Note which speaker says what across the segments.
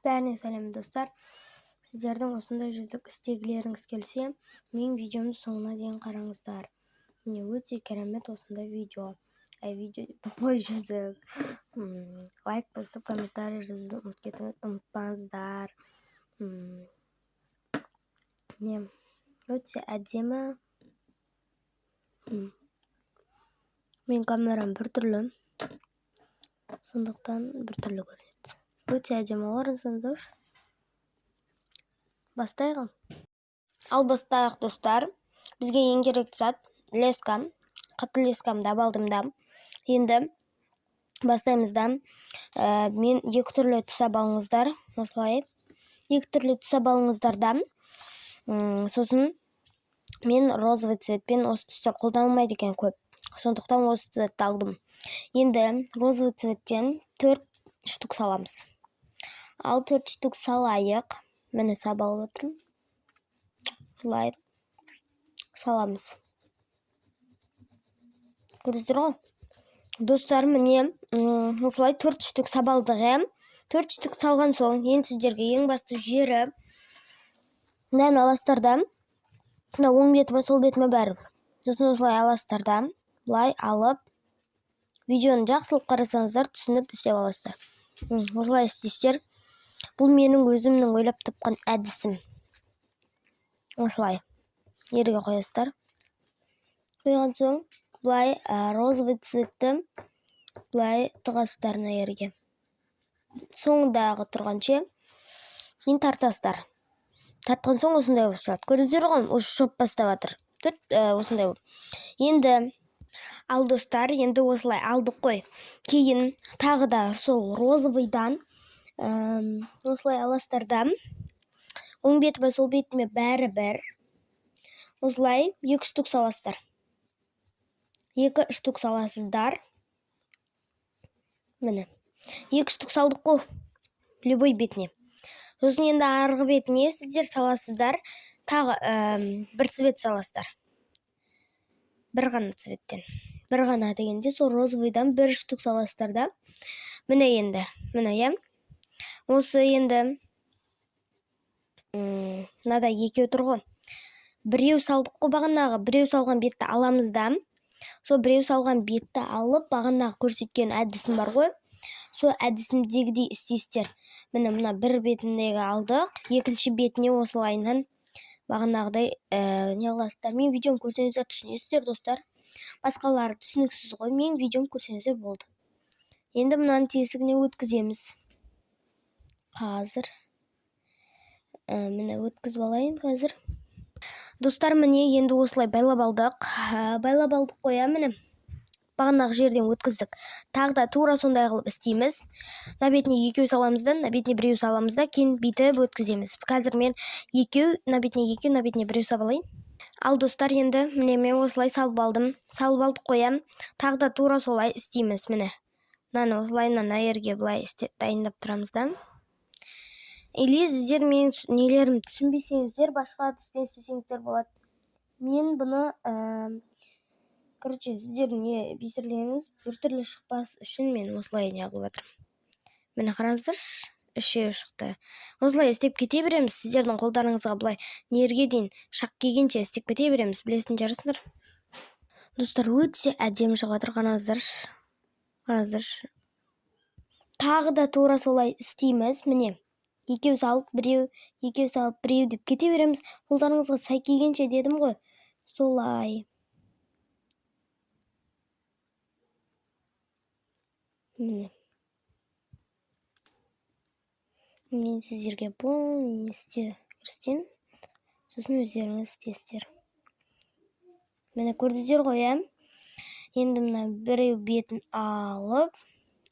Speaker 1: Бәріне сәлем достар. Сіздердің осындай жүздік істегілеріңіз келсе, менің видеомды соңына дейін қараңыздар. Міне өте керемет осындай видео. Видео ой жүздік. Лайк басып, комментарий жазуды ұмытпаңыздар. Не өте әдемі. Мен камерам біртүрлі. Сондықтан біртүрлі көрінеді. Өте әдемі орынсаңыздар. Бастайық. Ал бастайық достар. Бізге ең керек зат леска. Қатты лескам дабалдым да. Енді бастаймыз да. Мен екі түрлі түсап алыңыздар. Осылай. Екі түрлі түсап алыңыздар да. Сосын мен розовый цветпен осы түстер қолданылмайды екен көп. Сондықтан осы цветті алдым. Енді розовый цветтен 4 штук саламыз. Ал 4 штук салайық. Мені саб алып отырмын. Солай саламыз. Көрдіңіздер ғой? Достар, міне осылай 4 штук сабалдығы. 4 штук салған соң, енді сіздерге ең басты жері мынаны аласыздар да. Мына оң бетіме, сол бетіме бәрі. Сосын осылай аласыздар да. Бұлай алып, видеоны жақсылып қарасаңыздар, түсініп істеп аласыздар. Осылай істейсіздер. Бұл менің өзімнің ойлап тапқан әдісім. Осылай жерге қоясыздар. Қойған соң, бұлай розовый цветті бұлай тығасыздар мына жерге. Соңындағы тұрғанша кейін тартасыздар. Тартқан соң осындай болып шығады. Көрдіңіздер ғой, осы шоп бастап жатыр. Осындай болып. Енді ал достар, енді осылай алдық қой. Кейін тағы да сол розовыйдан осылай аласыздар да. Оң бетіме, сол бетіме бәрі бір. Осылай 2 штук саласыздар. 2 штук саласыздар. Міне. 2 штук салдық қой. Любой бетіне. Сосын енді арғы бетіне сіздер саласыздар. Тағы бір цвет саласыздар. Бір ғана цветтен. Бір ғана дегенде сол розовыйдан 1 штук саласыздар да. Міне енді. Міне, осы енді мынада екеу тұр ғой. Біреу салдық қой бағанағы. Біреу салған бетті аламыз да. Сол біреу салған бетті алып, бағанағы көрсеткен әдісім бар ғой. Сол әдісімдегідей істейсіздер. Міне мына бір бетіндегі алдық. Екінші бетіне осылайынан бағанағыдай не қыласыздар. Мен видеом көрсеңіздер түсінесіздер достар. Басқалары түсініксіз ғой. Мен видеом көрсеңіздер болды. Енді мынаны тесігіне өткіземіз. Қазір. Міне өткізіп алайын қазір. Достар, міне енді осылай байлап алдық. Байлап алдық қоя, міне. Бағанағы жерден өткіздік. Тағы да тура сондай қылып істейміз. Мына бетіне екеу саламыз да, мына бетіне біреу саламыз да, кейін бүйтіп өткіземіз. Қазір мен екеу, мына бетіне екеу, мына бетіне біреу салып алайын. Ал достар, енді міне мен осылай салып алдым. Салып алдық қоям. Тағы да тура солай істейміз, міне. Мынаны осылайынан жерге былай істеп дайындап тұрамыз да. Или сіздер мен нелерім түсінбесеңіздер, басқа әдіспен істесеңіздер болады. Мен бұны короче, сіздер не бисерлеріңіз біртүрлі шықпас үшін мен осылай не қылып жатырмын. Міне қараңыздар, үшеу шықты. Осылай істеп кете береміз. Сіздердің қолдарыңызға былай нерге дейін шақ келгенше істеп кете береміз. Білесін жарысыңдар. Достар, өте әдемі шығып жатыр. Қараңыздар. Тағы да тура солай істейміз. Міне. Екеу салып, біреу, екеу салып, біреу деп кете береміз. Қолдарыңызға сай келгенше дедім ғой. Солай. Міне. Мен сіздерге бұл неместе көрсетейін. Сосын өздеріңіз істейсіздер. Міне көрдіңіздер ғой, Енді мына біреу бетін алып,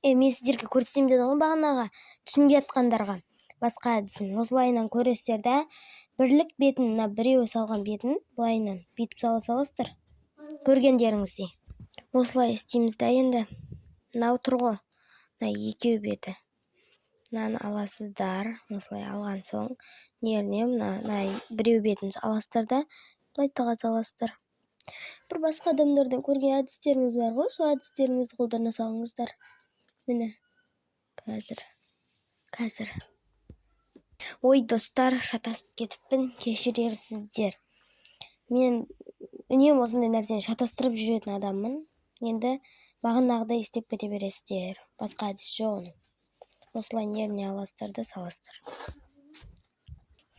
Speaker 1: мен сіздерге көрсетейін дедім ғой бағанаға, түсінбей жатқандарға. Басқа әдісін осылайынан көресіздер да. Бірлік бетін, мына біреу салған бетін былайынан бүйтіп саласыздар. Көргендеріңіздей. Осылай істейміз да енді. Мынау тұр ғой. Мына екеу беті. Мынаны аласыздар. Осылай алған соң неріне мына біреу бетін аласыздар да. Былай тыға саласыздар. Бір басқа адамдардан көрген әдістеріңіз бар ғой. Сол әдістеріңізді қолдана салыңыздар. Міне. Қазір. Ой, достар, шатасып кетіппін, кешірерсіздер. Мен үнемі осындай нәрсені шатастырып жүретін адаммын. Енді бағанағыдай істеп кете бересіздер. Басқа әдіс жоқ оның. Осылай нервіне аласыздар да саласыздар.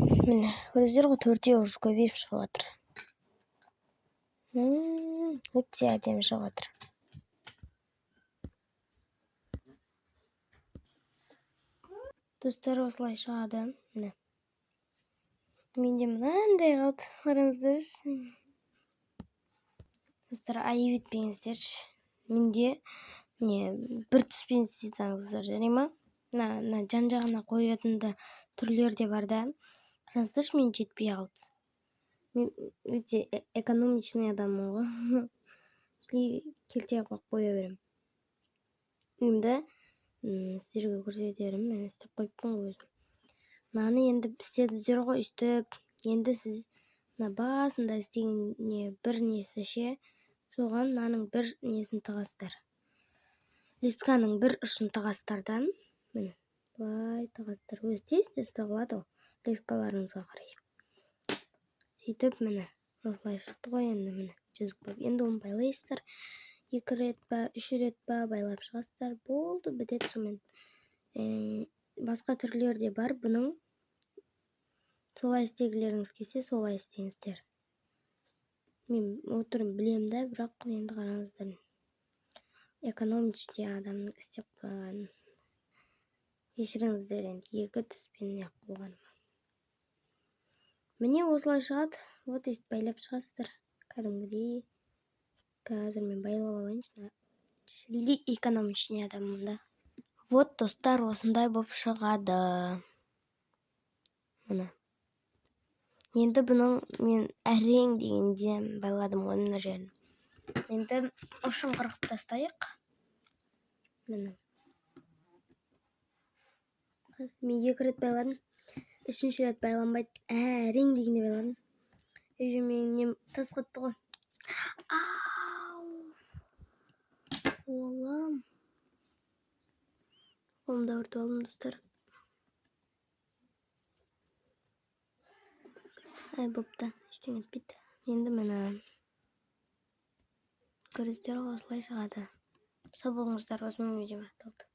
Speaker 1: Міне, көресіздер ғой, төртеу уже көбейіп шығып жатыр. Өте әдемі шығып жатыр. Достар, осылай шығады. Міне. Менде мынандай қалды, қараңыздаршы. Достар, айып етпеңіздерші. Менде бір түспен істесеңіздер, жарай ма? Мына жан-жағына қоятында түрлері де бар да. Қараңыздаршы, мен жетпей қалды. Мен өте экономичный адаммын ғой. Келте қойып қоя берем. Енді сіздерге көрсетерім. Мен істеп қойыппын ғой өзім. Мынаны енді істедіңіздер ғой, үстіп. Енді сіз басында істеген бір несі ше, соған мынаның бір несін тығасыздар. Листканың бір ұшын тығасыздардан, міне, былай тығасыздар. Өзі тез тығылады ол, листкаларыңызға қарай. Сөйтіп, міне, осылай шықты ғой енді, міне, жүзік болып. Енді оны байлайсыздар. 2 рет па, 3 рет па байлап шығасыздар. Болды, бітеді сонымен. Басқа түрлері де бар. Бұның солай істегілеріңіз келсе, солай істеңіздер. Мен отырып білем да, бірақ енді қараңыздар. Экономичный адамның істеп қойған. Кешіріңіздер, енді 2 түспен неғып қойғаным. Міне осылай шығады. Вот өйстіп байлап шығасыздар. Кәдімгідей. Қазір мен байлап алайыншы. Экономичный адаммын да. Вот, достар, осындай болып шығады. Міне. Енді бұның мен әрең дегенде байладым ғой мына жерін. Енді ұшын қырқып тастайық. Міне. Мен 2 рет байладым. 3-ші рет байланбайды. Әрең дегенде байладым. Уже менің тас қатты ғой. Ау! Қолым. Қолымда өртіп алдым, достар. Бопты, ештеңе етпейді. Енді міне. Көресіздер ғой, осылай шығады. Сау болыңыздар, осымен видеом аяқталды.